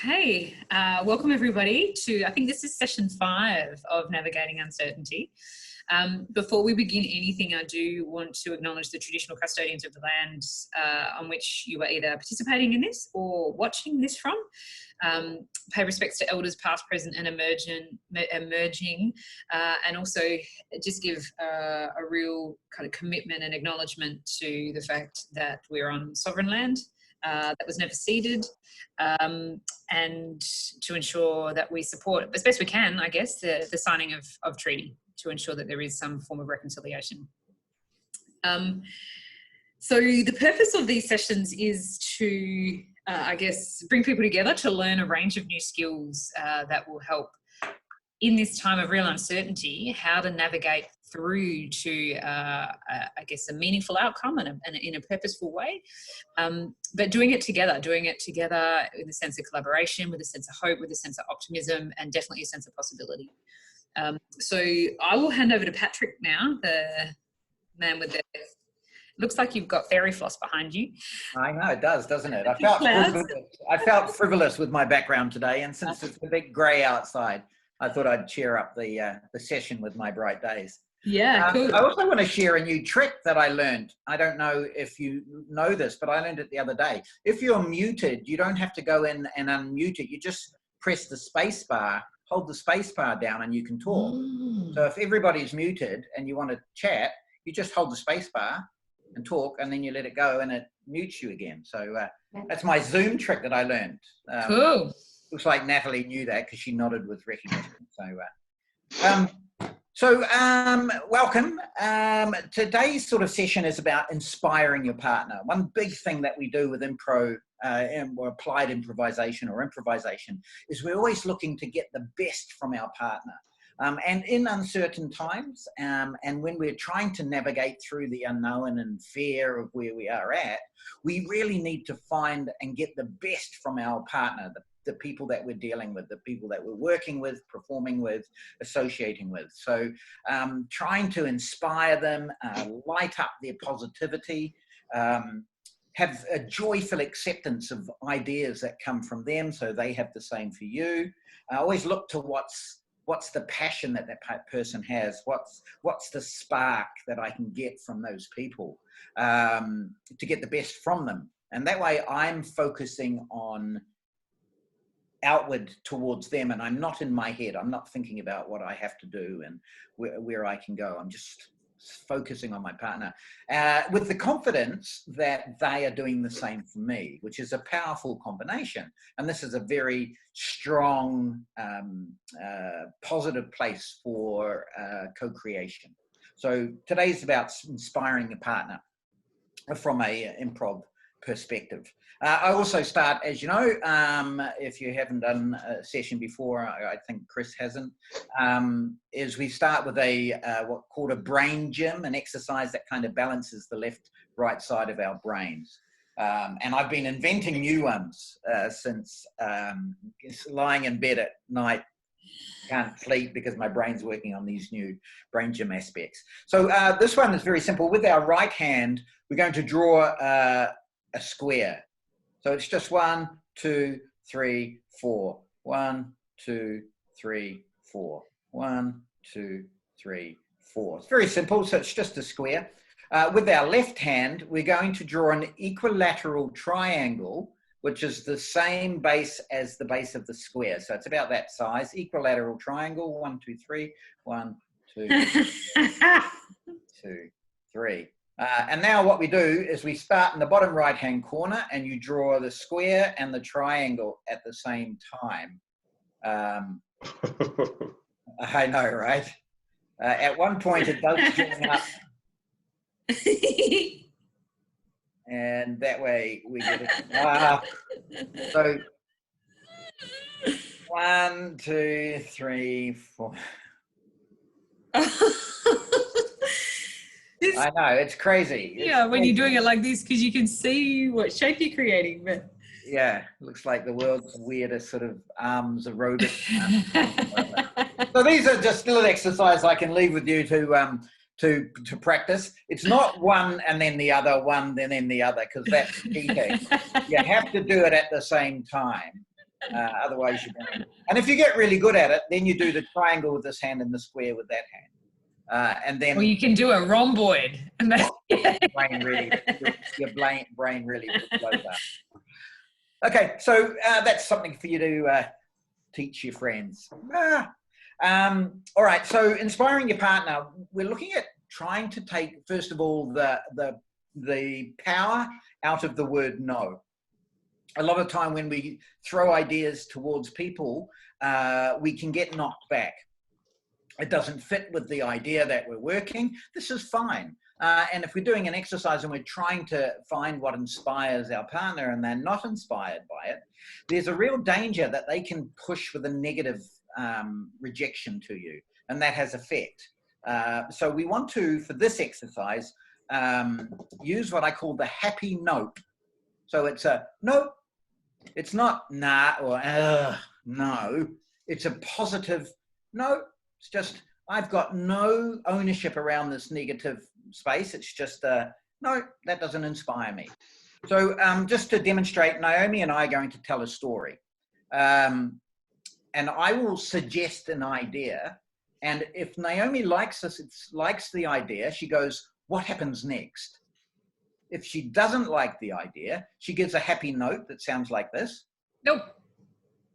Okay, welcome everybody to, I think this is session 5 of Navigating Uncertainty. Before we begin anything, I do want to acknowledge the traditional custodians of the land on which you are either participating in this or watching this from. Pay respects to elders past, present and emerging, and also just give a real kind of commitment and acknowledgement to the fact that we're on sovereign land that was never ceded, and to ensure that we support, as best we can, I guess, the signing of treaty to ensure that there is some form of reconciliation. So the purpose of these sessions is to, I guess, bring people together to learn a range of new skills that will help in this time of real uncertainty, how to navigate through to, I guess, a meaningful outcome and in a purposeful way. But doing it together with a sense of collaboration, with a sense of hope, with a sense of optimism, and definitely a sense of possibility. So I will hand over to Patrick now, the man with the, looks like you've got fairy floss behind you. I know, it does, doesn't it? I felt frivolous with my background today, and since it's a bit grey outside, I thought I'd cheer up the session with my bright days. Yeah, cool. I also want to share a new trick that I learned. I don't know if you know this, but I learned it the other day. If you're muted, you don't have to go in and unmute it. You just press the space bar, hold the space bar down, and you can talk. So if everybody's muted and you want to chat, you just hold the space bar and talk, and then you let it go and it mutes you again. So that's my Zoom trick that I learned. Cool. Looks like Natalie knew that because she nodded with recognition. So, welcome. Today's sort of session is about inspiring your partner. One big thing that we do with impro or applied improvisation is we're always looking to get the best from our partner. And in uncertain times, and when we're trying to navigate through the unknown and fear of where we are at, we really need to find and get the best from our partner, the people that we're dealing with, the people that we're working with, performing with, associating with. So trying to inspire them, light up their positivity, have a joyful acceptance of ideas that come from them so they have the same for you. Always look to what's the passion that person has, what's the spark that I can get from those people to get the best from them. And that way I'm focusing on outward towards them, and I'm not in my head. I'm not thinking about what I have to do and where I can go. I'm just focusing on my partner with the confidence that they are doing the same for me, which is a powerful combination. And this is a very strong, positive place for co-creation. So today's about inspiring a partner from a improv perspective. I also start, as you know, if you haven't done a session before, I think Chris hasn't, is we start with what's called a brain gym, an exercise that kind of balances the left, right side of our brains. And I've been inventing new ones since lying in bed at night, can't sleep because my brain's working on these new brain gym aspects. So this one is very simple. With our right hand, we're going to draw a square. So it's just 1, 2, 3, 4. 1, 2, 3, 4. 1, 2, 3, 4. It's very simple. So it's just a square. With our left hand, we're going to draw an equilateral triangle, which is the same base as the base of the square. So it's about that size. Equilateral triangle. 1, 2, 3. 1, 2, 2, 3. And now what we do is we start in the bottom right-hand corner and you draw the square and the triangle at the same time. I know, right? At one point it does join up. And that way we get it. So 1, 2, 3, 4. I know, it's crazy. Yeah, when you're doing it like this, because you can see what shape you're creating. But yeah, looks like the world's weirdest sort of arms aerobic. So these are just little exercises I can leave with you to practice. It's not one and then the other, one and then the other, because that's cheating. You have to do it at the same time. Otherwise, you're going. And if you get really good at it, then you do the triangle with this hand and the square with that hand, and then. Or you can do a rhomboid, and that's your brain really blows up. Okay, so that's something for you to teach your friends. All right, so inspiring your partner. We're looking at trying to take, first of all, the power out of the word no. A lot of time when we throw ideas towards people, we can get knocked back. It doesn't fit with the idea that we're working. This is fine. And if we're doing an exercise and we're trying to find what inspires our partner and they're not inspired by it, there's a real danger that they can push with a negative rejection to you, and that has effect. So we want to, for this exercise, use what I call the happy note. So it's a no, it's not nah or no. It's a positive no. It's just, I've got no ownership around this negative space. It's just no, that doesn't inspire me. So just to demonstrate, Naomi and I are going to tell a story. And I will suggest an idea. And if Naomi likes this, likes the idea, she goes, what happens next? If she doesn't like the idea, she gives a happy note that sounds like this. Nope.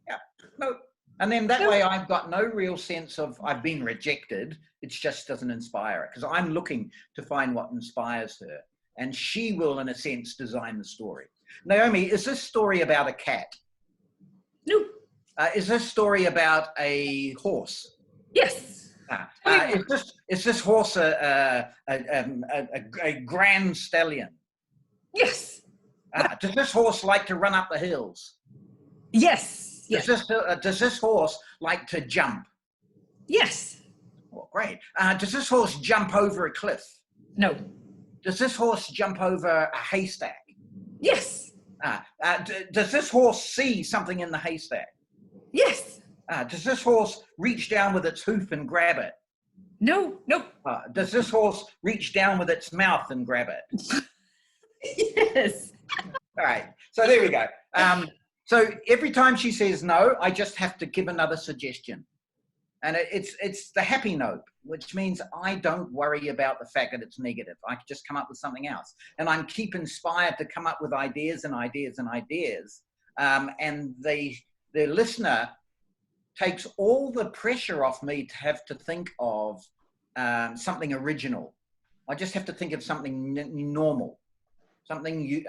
Yeah, nope. And then that way I've got no real sense of I've been rejected. It just doesn't inspire her, because I'm looking to find what inspires her. And she will, in a sense, design the story. Naomi, is this story about a cat? No. Is this story about a horse? Yes. Is this horse a grand stallion? Yes. Does this horse like to run up the hills? Yes. Yes. Does this horse like to jump? Yes. Well, great. Does this horse jump over a cliff? No. Does this horse jump over a haystack? Yes. Does this horse see something in the haystack? Yes. Does this horse reach down with its hoof and grab it? No. Nope. Does this horse reach down with its mouth and grab it? Yes. All right. So there we go. So every time she says no, I just have to give another suggestion. And it's the happy note, which means I don't worry about the fact that it's negative. I can just come up with something else. And I'm keep inspired to come up with ideas and ideas and ideas. And the listener takes all the pressure off me to have to think of something original. I just have to think of something normal, something,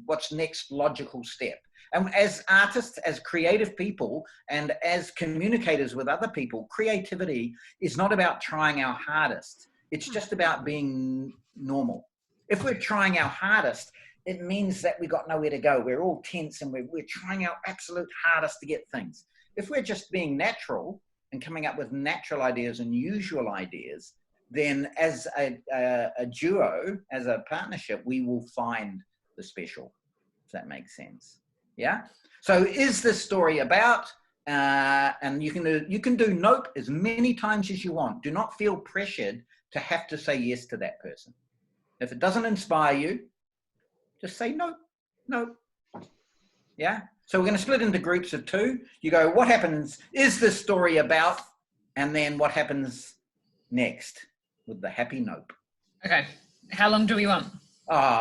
what's next logical step. And as artists, as creative people, and as communicators with other people, creativity is not about trying our hardest. It's just about being normal. If we're trying our hardest, it means that we've got nowhere to go. We're all tense and we're trying our absolute hardest to get things. If we're just being natural and coming up with natural ideas and usual ideas, then as a duo, as a partnership, we will find the special, if that makes sense. Yeah. So is this story about, and you can do nope as many times as you want. Do not feel pressured to have to say yes to that person. If it doesn't inspire you, just say no, no. Yeah. So we're going to split into groups of two. You go, what happens? Is this story about? And then what happens next with the happy nope? Okay. How long do we want?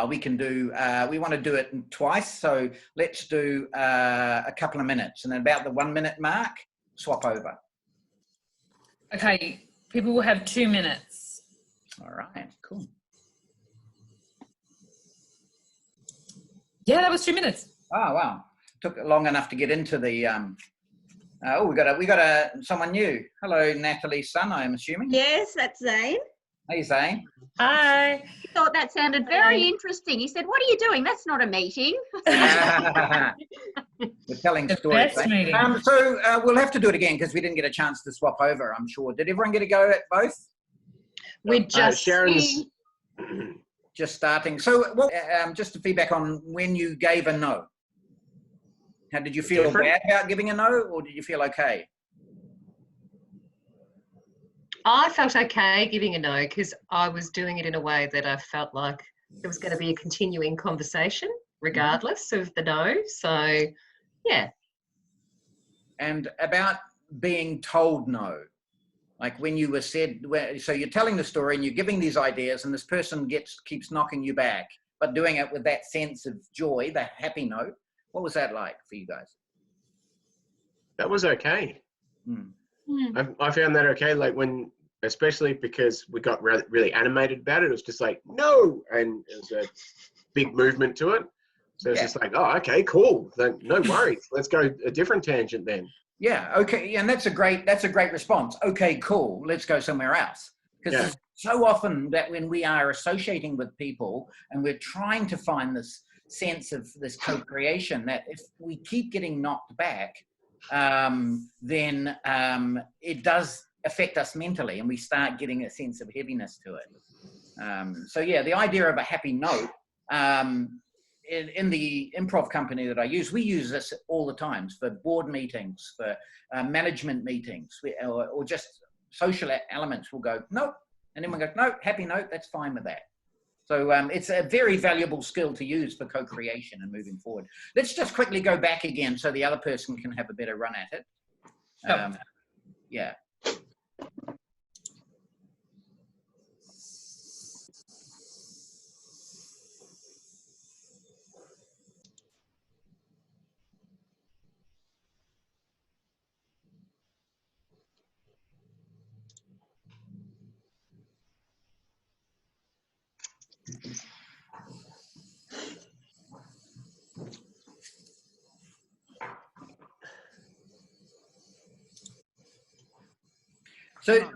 We can do, we want to do it twice. So let's do a couple of minutes, and then about the 1 minute mark, swap over. Okay. People will have 2 minutes. All right, cool. Yeah, that was 2 minutes. Oh, wow. Took long enough to get into the, we got someone new. Hello, Natalie's son, I'm assuming. Yes, that's Zane. Hey, Zane. Hi. He thought that sounded very interesting. He said, what are you doing? That's not a meeting. We're telling stories. So we'll have to do it again because we didn't get a chance to swap over, I'm sure. Did everyone get a go at both? We're just Sharon's just starting. So just to feedback on when you gave a no. How did you feel bad about giving a no, or did you feel okay? I felt okay giving a no because I was doing it in a way that I felt like there was going to be a continuing conversation regardless of the no. So, yeah. and about being told no. Like when you were said, so you're telling the story and you're giving these ideas, and this person keeps knocking you back, but doing it with that sense of joy, the happy note. What was that like for you guys? That was okay. Mm. I found that okay. Like when, especially because we got really animated about it. It was just like, no, and it was a big movement to it. So it's just like, oh, okay, cool. Then no worries. Let's go a different tangent then. Yeah. Okay. And that's a great response. Okay, cool. Let's go somewhere else. Because so often that when we are associating with people and we're trying to find this sense of this co-creation, that if we keep getting knocked back, then it does affect us mentally, and we start getting a sense of heaviness to it. So yeah, the idea of a happy note, in the improv company that I use, we use this all the times for board meetings, for management meetings, or just social elements. We'll go, nope. And then we go, no, happy note, that's fine with that. So it's a very valuable skill to use for co-creation and moving forward. Let's just quickly go back again so the other person can have a better run at it. Yeah. So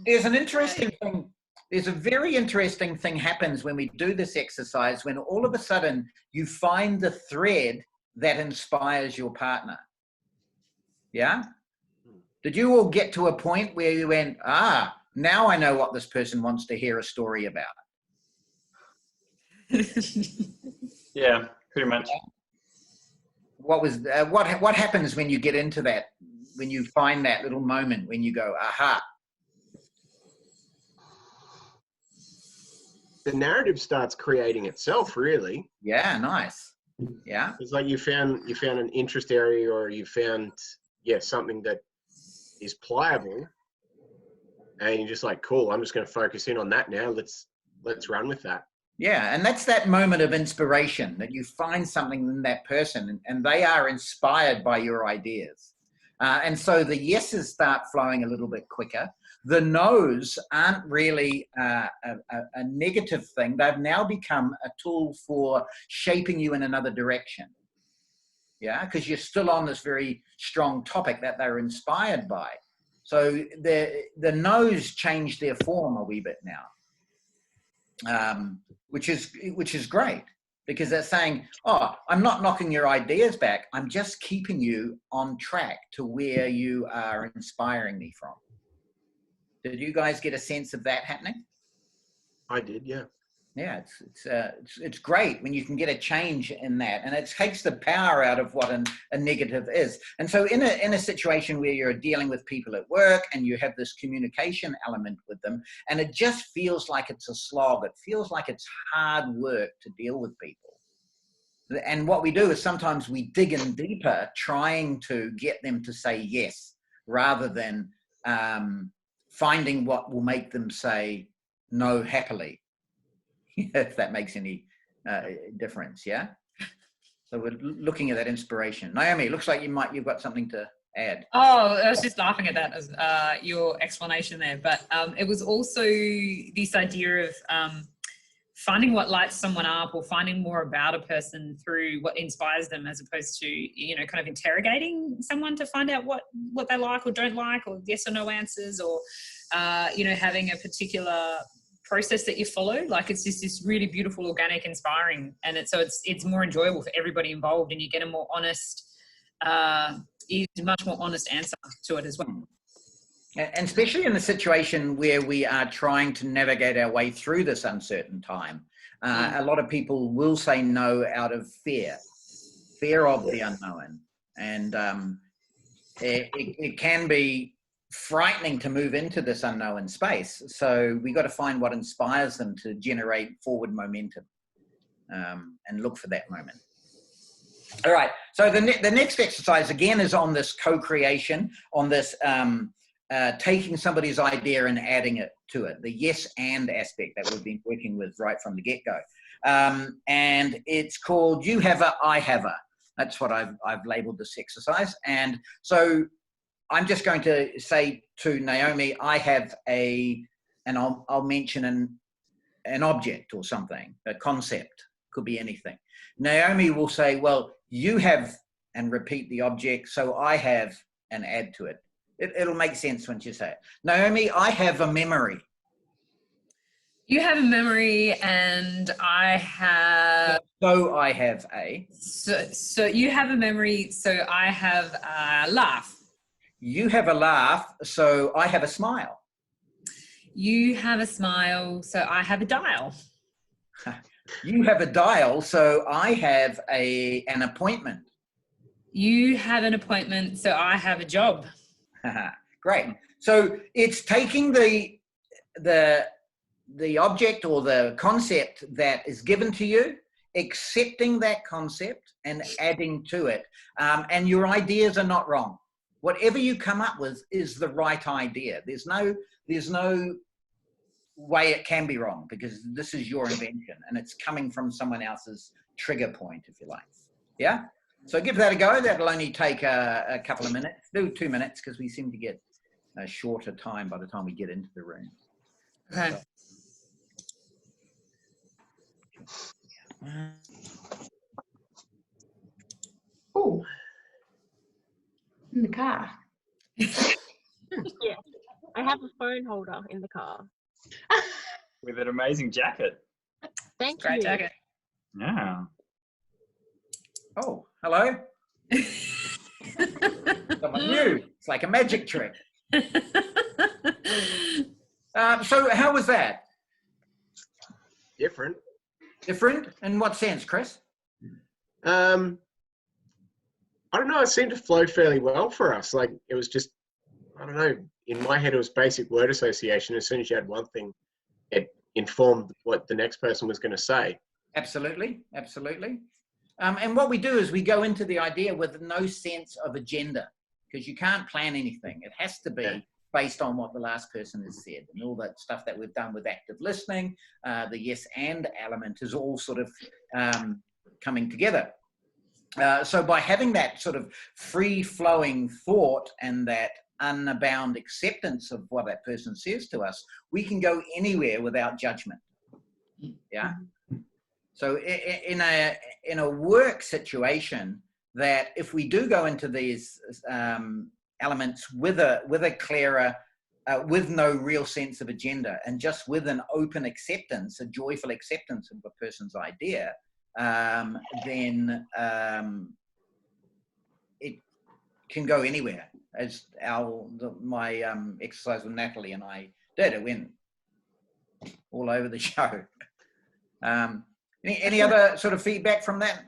there's an interesting thing. There's a very interesting thing happens when we do this exercise, when all of a sudden you find the thread that inspires your partner. Yeah? Did you all get to a point where you went, now I know what this person wants to hear a story about? Yeah, pretty much. What happens when you get into that, when you find that little moment when you go, aha? The narrative starts creating itself, really. Yeah, nice. Yeah. It's like you found an interest area, or you found something that is pliable, and you're just like, cool, I'm just going to focus in on that now. Let's run with that. Yeah, and that's that moment of inspiration, that you find something in that person and they are inspired by your ideas. And so the yeses start flowing a little bit quicker. The no's aren't really a negative thing. They've now become a tool for shaping you in another direction. Yeah, because you're still on this very strong topic that they're inspired by. So the no's change their form a wee bit now, which is great, because they're saying, oh, I'm not knocking your ideas back. I'm just keeping you on track to where you are inspiring me from. Did you guys get a sense of that happening? I did, yeah. Yeah, it's great when you can get a change in that, and it takes the power out of what a negative is. And so in a situation where you're dealing with people at work and you have this communication element with them, and it just feels like it's a slog, it feels like it's hard work to deal with people. And what we do is sometimes we dig in deeper, trying to get them to say yes, rather than finding what will make them say no happily. If that makes any difference, yeah? So we're looking at that inspiration. Naomi, looks like you've got something to add. Oh, I was just laughing at that as your explanation there. But it was also this idea of finding what lights someone up, or finding more about a person through what inspires them, as opposed to, kind of interrogating someone to find out what they like or don't like, or yes or no answers, or, having a particular process that you follow. Like, it's just this really beautiful, organic, inspiring, and it's more enjoyable for everybody involved, and you get a more honest, much more honest answer to it as well. And especially in the situation where we are trying to navigate our way through this uncertain time, a lot of people will say no out of fear of the unknown, and it can be frightening to move into this unknown space. So we got to find what inspires them to generate forward momentum, and look for that moment. All right. So the next exercise again is on this co-creation, on this taking somebody's idea and adding it to it, the yes and aspect that we've been working with right from the get-go. And it's called You Have a, I Have a. That's what I've labeled this exercise. And so I'm just going to say to Naomi, I have a, and I'll mention an object or something, a concept, could be anything. Naomi will say, well, you have, and repeat the object, so I have, and add to it. It'll make sense once you say it. Naomi, I have a memory. You have a memory, and I have. So I have a. So you have a memory, so I have a laugh. You have a laugh, so I have a smile. You have a smile, so I have a dial. You have a dial, so I have an appointment. You have an appointment, so I have a job. Great. So it's taking the object or the concept that is given to you, accepting that concept and adding to it. And your ideas are not wrong. Whatever you come up with is the right idea. There's no way it can be wrong, because this is your invention and it's coming from someone else's trigger point, if you like. Yeah? So give that a go. That'll only take a couple of minutes. Do 2 minutes, because we seem to get a shorter time by the time we get into the room. Okay. Oh, in the car. Yeah, I have a phone holder in the car. With an amazing jacket. Thank Great you. jacket. Yeah. Oh, hello. Someone new. It's like a magic trick. So how was that? Different. Different? In what sense, Chris? I don't know. It seemed to flow fairly well for us. Like, it was just, I don't know. In my head, it was basic word association. As soon as you had one thing, it informed what the next person was going to say. Absolutely, absolutely. And what we do is we go into the idea with no sense of agenda, because you can't plan anything. It has to be based on what the last person has said, and all that stuff that we've done with active listening. The yes and element is all sort of coming together. So by having that sort of free-flowing thought and that unbound acceptance of what that person says to us, we can go anywhere without judgment. Yeah. So in a work situation, that if we do go into these elements with a clearer, with no real sense of agenda, and just with an open acceptance, a joyful acceptance of a person's idea, then it can go anywhere. As my exercise with Natalie and I did, it went all over the show. Any other sort of feedback from that?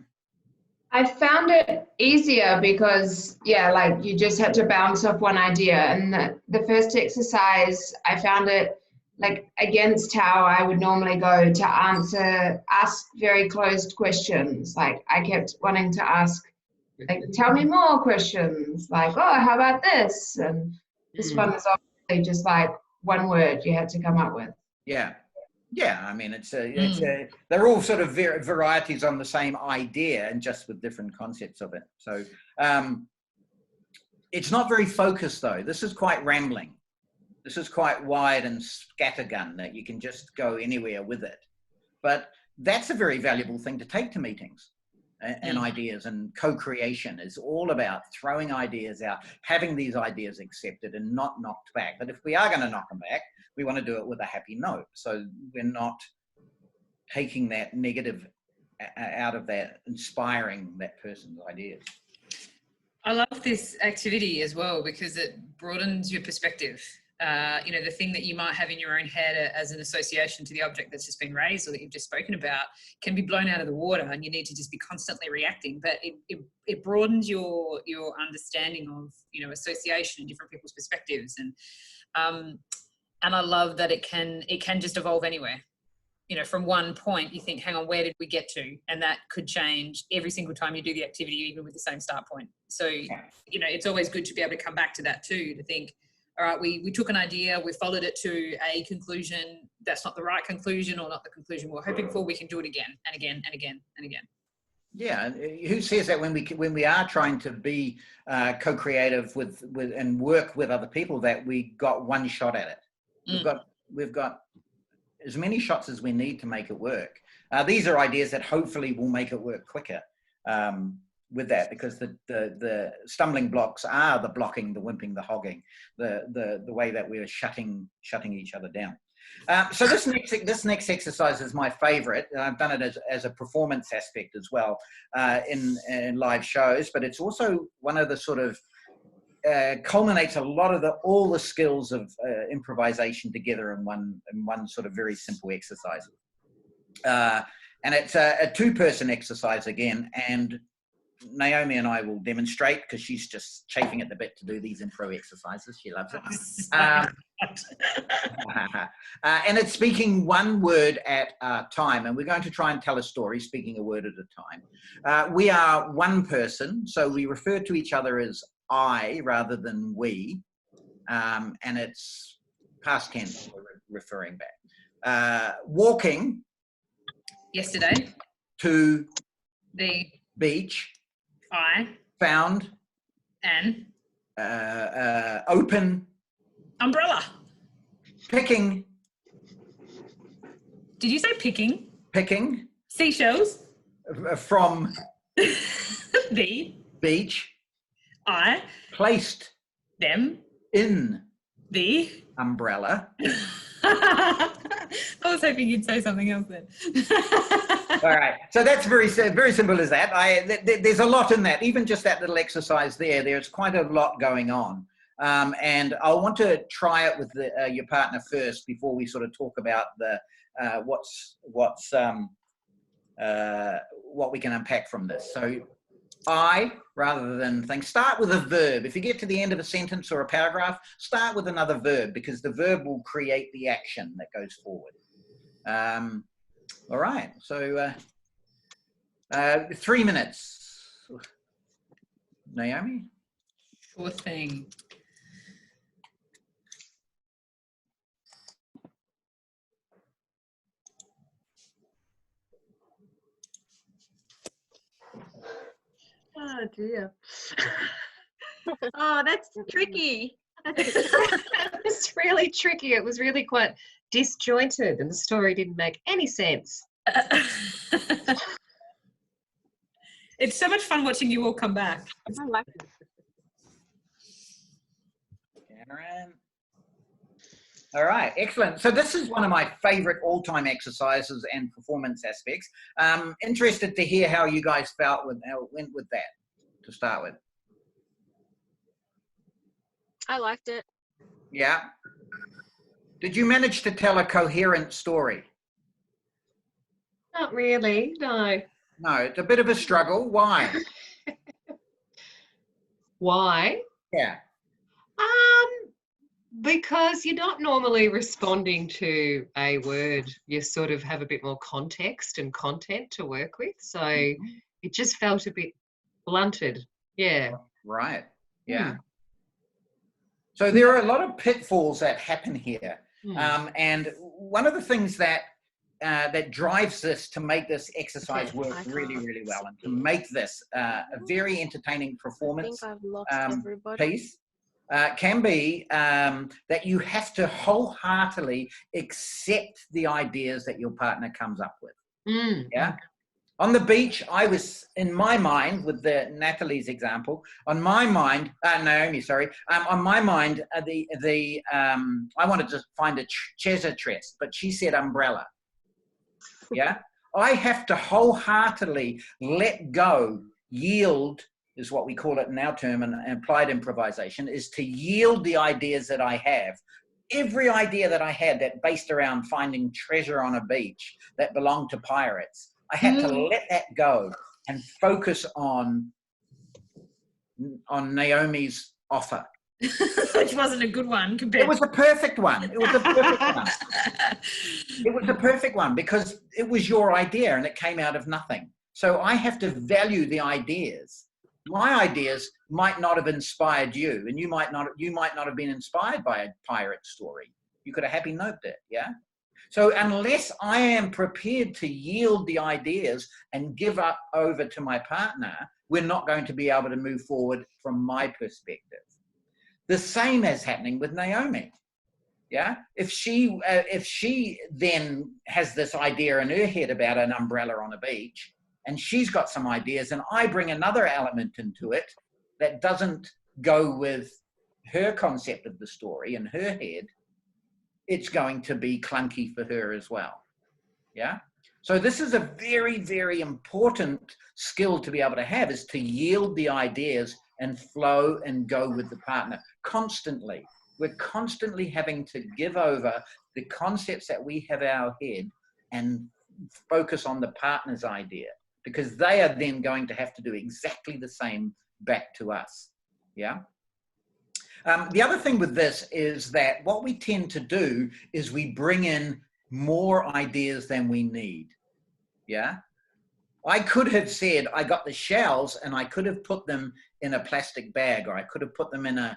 I found it easier because, yeah, like you just had to bounce off one idea. And the first exercise, I found it like against how I would normally go to ask very closed questions. Like I kept wanting to ask, like, tell me more questions. Like, oh, how about this? And this one is obviously just like one word you had to come up with. Yeah. Yeah, I mean, they're all sort of varieties on the same idea, and just with different concepts of it. So it's not very focused, though. This is quite rambling. This is quite wide and scattergun, that you can just go anywhere with it. But that's a very valuable thing to take to meetings. And ideas and co-creation is all about throwing ideas out, having these ideas accepted and not knocked back. But if we are going to knock them back, we want to do it with a happy note. So we're not taking that negative out of that, inspiring that person's ideas. I love this activity as well, because it broadens your perspective. You know, the thing that you might have in your own head as an association to the object that's just been raised or that you've just spoken about can be blown out of the water, and you need to just be constantly reacting. But it broadens your understanding of, you know, association and different people's perspectives. And I love that it can just evolve anywhere. you know, from one point you think, hang on, where did we get to? And that could change every single time you do the activity, even with the same start point. So, you know, it's always good to be able to come back to that too, to think, all right, we took an idea, we followed it to a conclusion. That's not the right conclusion or not the conclusion we're hoping for. We can do it again and again and again and again. Yeah, who says that when we are trying to be co-creative with and work with other people, that we got one shot at it. We've got as many shots as we need to make it work. These are ideas that hopefully will make it work quicker with that, because the stumbling blocks are the blocking, the wimping, the hogging, the way that we're shutting each other down. So this next exercise is my favorite. I've done it as a performance aspect as well in live shows, but it's also one of the sort of culminates a lot of all the skills of improvisation together in one sort of very simple exercise. And it's a two-person exercise again, and Naomi and I will demonstrate, because she's just chafing at the bit to do these impro exercises. She loves it. And it's speaking one word at a time, and we're going to try and tell a story speaking a word at a time. We are one person, so we refer to each other as I rather than we, and it's past tense we're referring back. Walking yesterday to the beach. I found an open umbrella. Picking. Did you say picking? Picking seashells from the beach. I placed them in the umbrella. I was hoping you'd say something else then. All right, so that's very simple as that. There's a lot in that, even just that little exercise there. There's quite a lot going on, and I want to try it with your partner first before we sort of talk about the what we can unpack from this. So I, rather than things, start with a verb. If you get to the end of a sentence or a paragraph, start with another verb, because the verb will create the action that goes forward. All right, so 3 minutes. Naomi? Sure thing. Oh dear. Oh, that's tricky. It's really tricky. It was really quite disjointed, and the story didn't make any sense. It's so much fun watching you all come back. I like it. Cameron. All right, excellent. So this is one of my favorite all-time exercises and performance aspects. Interested to hear how you guys felt with how it went with that to start with. I liked it. Yeah. Did you manage to tell a coherent story? Not really, no. No, it's a bit of a struggle. Why? Why? Yeah. Because you're not normally responding to a word. You sort of have a bit more context and content to work with. So it just felt a bit blunted. Yeah. Right. Yeah. So there are a lot of pitfalls that happen here. And one of the things that that drives this to make this exercise work really, really well, and to make this a very entertaining performance piece, can be that you have to wholeheartedly accept the ideas that your partner comes up with. Yeah. On the beach, I was, in my mind, with Natalie's example, on my mind, Naomi, sorry, on my mind, I wanted to find a treasure chest, but she said umbrella. Yeah. I have to wholeheartedly let go, yield, is what we call it in our term, and applied improvisation, is to yield the ideas that I have. Every idea that I had that based around finding treasure on a beach that belonged to pirates, I had to let that go and focus on Naomi's offer Which wasn't a good one compared. It was a perfect one. It was a perfect one. It was a perfect one because it was your idea and it came out of nothing. So I have to value the ideas. My ideas might not have inspired you, and you might not have been inspired by a pirate story. You could have happy noped it, yeah? So unless I am prepared to yield the ideas and give up over to my partner, we're not going to be able to move forward from my perspective. The same is happening with Naomi. Yeah, if she then has this idea in her head about an umbrella on a beach, and she's got some ideas, and I bring another element into it that doesn't go with her concept of the story in her head, it's going to be clunky for her as well. Yeah. So this is a very, very important skill to be able to have, is to yield the ideas and flow and go with the partner constantly. We're constantly having to give over the concepts that we have in our head and focus on the partner's idea, because they are then going to have to do exactly the same back to us. Yeah. The other thing with this is that what we tend to do is we bring in more ideas than we need. Yeah. I could have said, I got the shells and I could have put them in a plastic bag, or I could have put them in a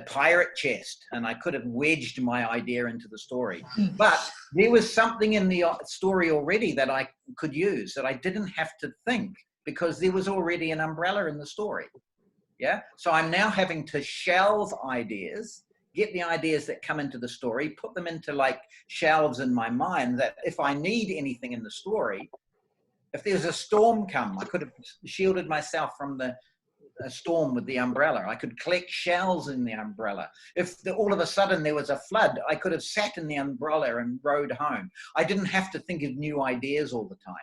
pirate chest, and I could have wedged my idea into the story. But there was something in the story already that I could use, that I didn't have to think, because there was already an umbrella in the story. Yeah. So I'm now having to shelve ideas, get the ideas that come into the story, put them into like shelves in my mind, that if I need anything in the story, if there's a storm come, I could have shielded myself from a storm with the umbrella. I could collect shells in the umbrella. If all of a sudden there was a flood, I could have sat in the umbrella and rowed home. I didn't have to think of new ideas all the time.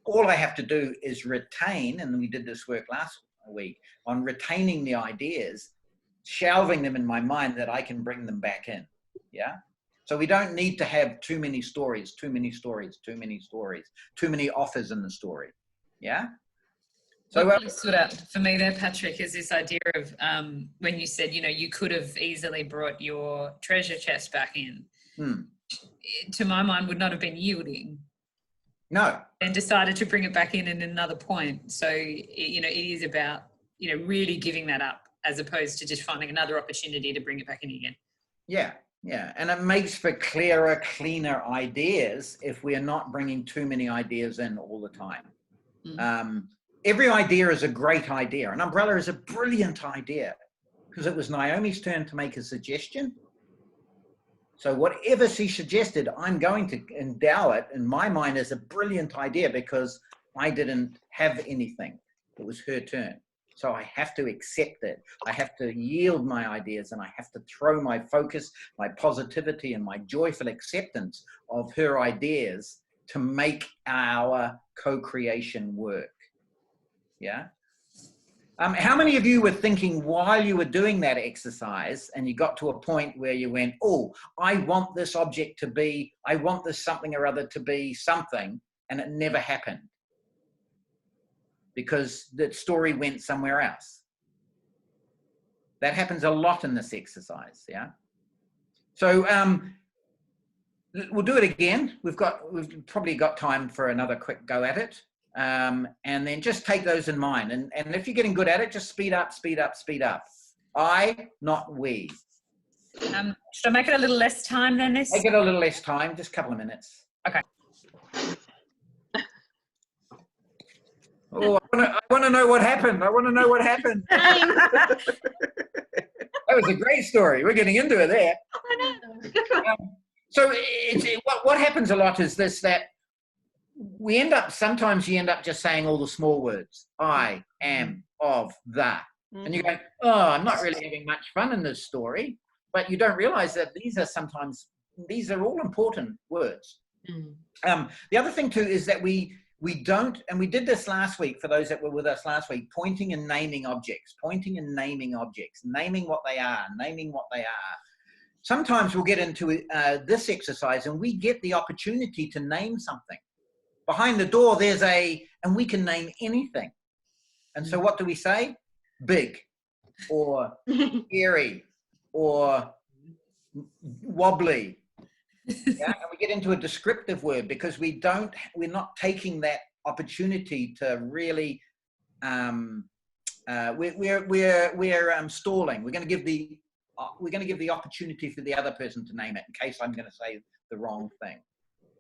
All I have to do is retain, and we did this work last week on retaining the ideas, shelving them in my mind that I can bring them back in. Yeah. So we don't need to have too many stories, too many stories, too many stories, too many offers in the story. Yeah. So what really stood out for me there, Patrick, is this idea of when you said, you know, you could have easily brought your treasure chest back in. To my mind, would not have been yielding. No. And decided to bring it back in at another point. So, you know, it is about, you know, really giving that up as opposed to just finding another opportunity to bring it back in again. Yeah. Yeah, and it makes for clearer, cleaner ideas if we are not bringing too many ideas in all the time. Every idea is a great idea. An umbrella is a brilliant idea because it was Naomi's turn to make a suggestion. So whatever she suggested, I'm going to endow it in my mind as a brilliant idea because I didn't have anything. It was her turn. So I have to accept it. I have to yield my ideas, and I have to throw my focus, my positivity, and my joyful acceptance of her ideas to make our co-creation work. Yeah. How many of you were thinking while you were doing that exercise and you got to a point where you went, oh, I want this object to be, I want this something or other to be something, and it never happened? Because the story went somewhere else. That happens a lot in this exercise, yeah? So we'll do it again. We've probably got time for another quick go at it. And then just take those in mind. And if you're getting good at it, just speed up, speed up, speed up. I, not we. Should I make it a little less time then? Make it a little less time, just a couple of minutes. Okay. Oh, I want to know what happened. I want to know what happened. That was a great story. We're getting into it there. So what happens a lot is this, that sometimes you end up just saying all the small words. I, am, of, the. And you go, oh, I'm not really having much fun in this story. But you don't realize that these are all important words. The other thing too is that we don't, and we did this last week for those that were with us last week, pointing and naming objects, naming what they are, Sometimes we'll get into this exercise and we get the opportunity to name something. Behind the door, and we can name anything. And so what do we say? Big, or scary, or wobbly. Yeah, and we get into a descriptive word because we're not taking that opportunity to really we're stalling. We're going to give the opportunity for the other person to name it in case I'm going to say the wrong thing.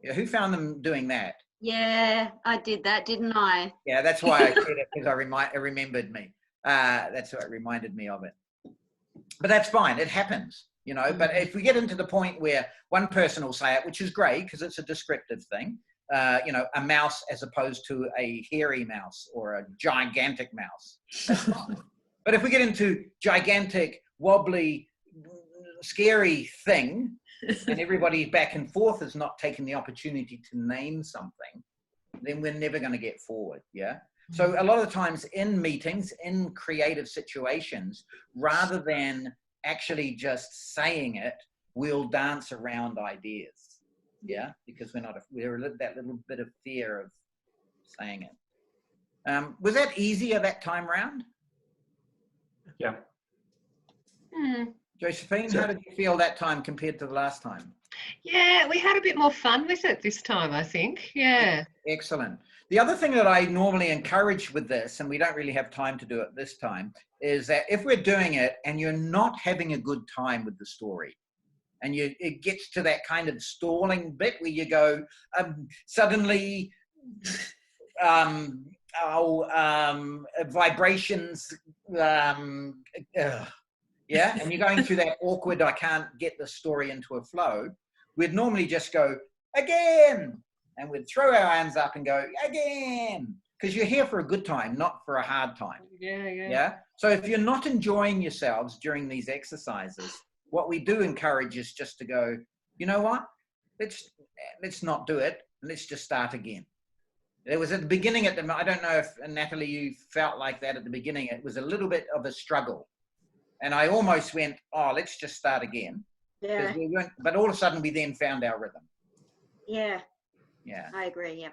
Yeah, who found them doing that? Yeah, I did that, didn't I? Yeah, that's why I said it, because it remembered me. That's what reminded me of it. But that's fine. It happens, you know. But if we get into the point where one person will say it, which is great because it's a descriptive thing, you know, a mouse as opposed to a hairy mouse or a gigantic mouse. That's fine. But if we get into gigantic, wobbly, scary thing, and everybody back and forth is not taking the opportunity to name something, then we're never going to get forward. Yeah. So a lot of the times in meetings, in creative situations, rather than actually just saying it, we'll dance around ideas. Yeah, because we're that little bit of fear of saying it. Was that easier that time round? Yeah. Josephine, how did you feel that time compared to the last time? Yeah, we had a bit more fun with it this time, I think. Yeah. Excellent. The other thing that I normally encourage with this, and we don't really have time to do it this time, is that if we're doing it and you're not having a good time with the story, and it gets to that kind of stalling bit where you go, suddenly, vibrations, yeah, and you're going through that awkward, I can't get the story into a flow, we'd normally just go, again, and we'd throw our hands up and go, again, because you're here for a good time, not for a hard time. Yeah. So if you're not enjoying yourselves during these exercises, what we do encourage is just to go, you know what, let's not do it, let's just start again. It was at the beginning, I don't know if, Natalie, you felt like that at the beginning. It was a little bit of a struggle. And I almost went, oh, let's just start again. Yeah. But all of a sudden we then found our rhythm. Yeah. Yeah. I agree, yeah.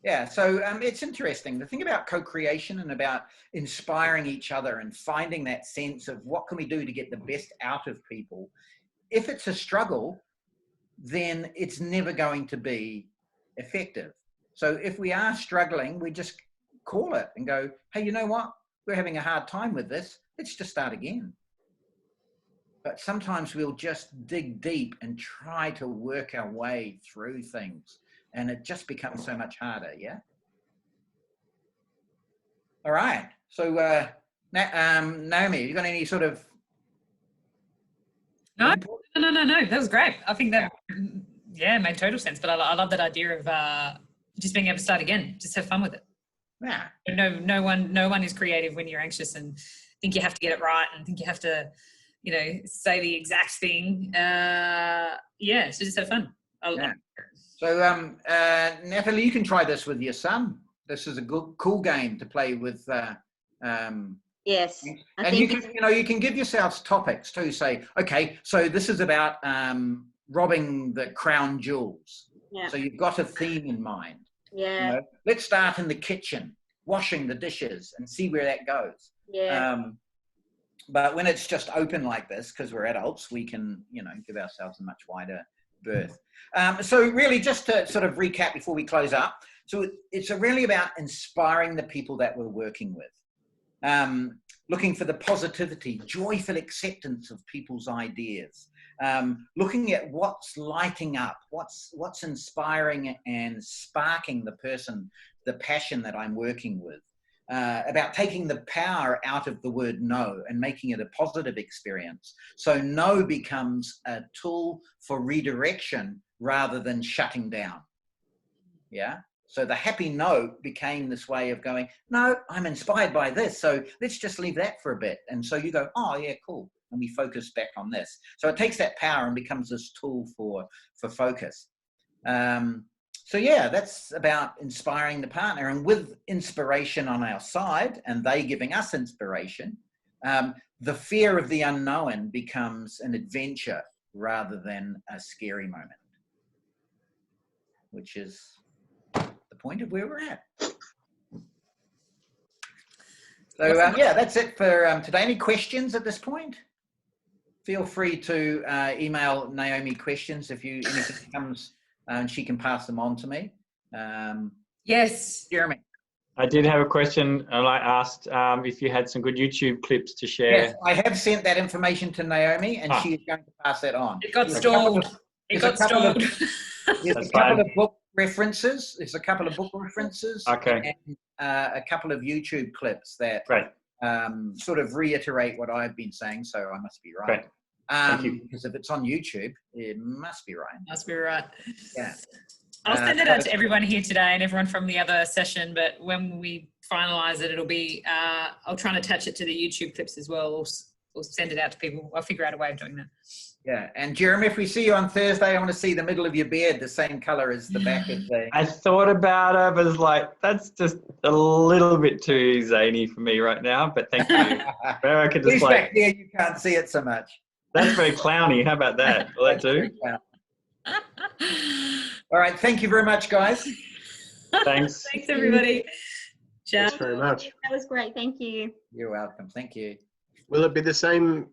Yeah, so it's interesting. The thing about co-creation and about inspiring each other and finding that sense of what can we do to get the best out of people, if it's a struggle, then it's never going to be effective. So if we are struggling, we just call it and go, hey, you know what? We're having a hard time with this. Let's just start again. But sometimes we'll just dig deep and try to work our way through things. And it just becomes so much harder, yeah? All right. So, Naomi, you got any sort of... No. That was great. I think that, yeah, made total sense. But I love that idea of just being able to start again. Just have fun with it. Yeah. No one is creative when you're anxious and think you have to get it right and think you have to, you know, say the exact thing. So just have fun. So, Natalie, you can try this with your son. This is a good, cool game to play with. Yes. And you can give yourselves topics too. Say, okay, so this is about robbing the crown jewels. Yeah. So you've got a theme in mind. Yeah. You know, let's start in the kitchen, washing the dishes, and see where that goes. Yeah. But when it's just open like this, because we're adults, we can, you know, give ourselves a much wider berth. So really, just to sort of recap before we close up, so it's really about inspiring the people that we're working with, looking for the positivity, joyful acceptance of people's ideas, looking at what's lighting up, what's inspiring and sparking the passion that I'm working with, about taking the power out of the word no and making it a positive experience. So no becomes a tool for redirection rather than shutting down. Yeah. So the happy no became this way of going, no, I'm inspired by this. So let's just leave that for a bit. And so you go, oh yeah, cool. And we focus back on this. So it takes that power and becomes this tool for focus. So yeah, that's about inspiring the partner, and with inspiration on our side and they giving us inspiration, the fear of the unknown becomes an adventure rather than a scary moment, which is the point of where we're at. So yeah, that's it for today. Any questions at this point? feel free to email Naomi questions if anything comes, and she can pass them on to me. Yes. Jeremy. I did have a question. I asked if you had some good YouTube clips to share. Yes, I have sent that information to Naomi, and she is going to pass that on. It got stalled. It got stalled. There's a couple of book references. There's a couple of book references. Okay. And a couple of YouTube clips that Great. sort of reiterate what I've been saying, so I must be right. Great. Thank you. Because if it's on YouTube, it must be right. Must be right. Yeah. I'll send it out to everyone here today and everyone from the other session, but when we finalise it, it'll be, I'll try and attach it to the YouTube clips as well, or send it out to people. I'll figure out a way of doing that. Yeah, and Jeremy, if we see you on Thursday, I want to see the middle of your beard the same colour as the back of the... I thought about it, but it's like, that's just a little bit too zany for me right now, but thank you. But I could just back there, you can't see it so much. That's very clowny. How about that? Will that do? All right, thank you very much, guys. Thanks. Thanks, everybody. Ciao. Thanks very much. That was great. Thank you. You're welcome. Thank you. Will it be the same